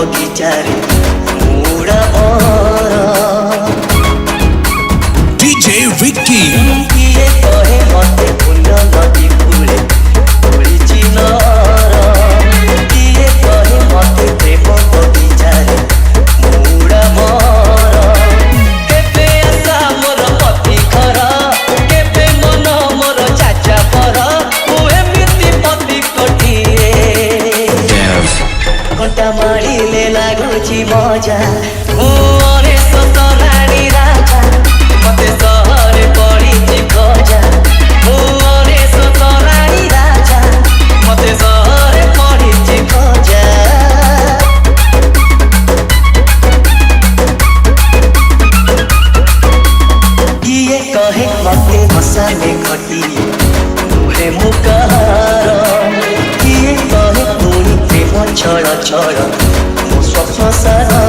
बगिचारे मुड़ा मोर डीजे विक्की किए कहे मते फूल नदी कूले ओळिची नर किए कहे मते प्रेम बगिचारे मुड़ा मोर केबे आशा मोर पति घर केबे मन मोर चाचा पर एमिति पति कटिए घंटा मारिले लागुची मजा मुरे सतराणी राजा मते सहरे पड़िची खजा मुरे सतराणी राजा मते सहरे पड़िची खजा किए कहे मते हसा में खटी मुहे मुकार किए कहे पुणी प्रेम छड़ छड़ मो स्वप्न सारा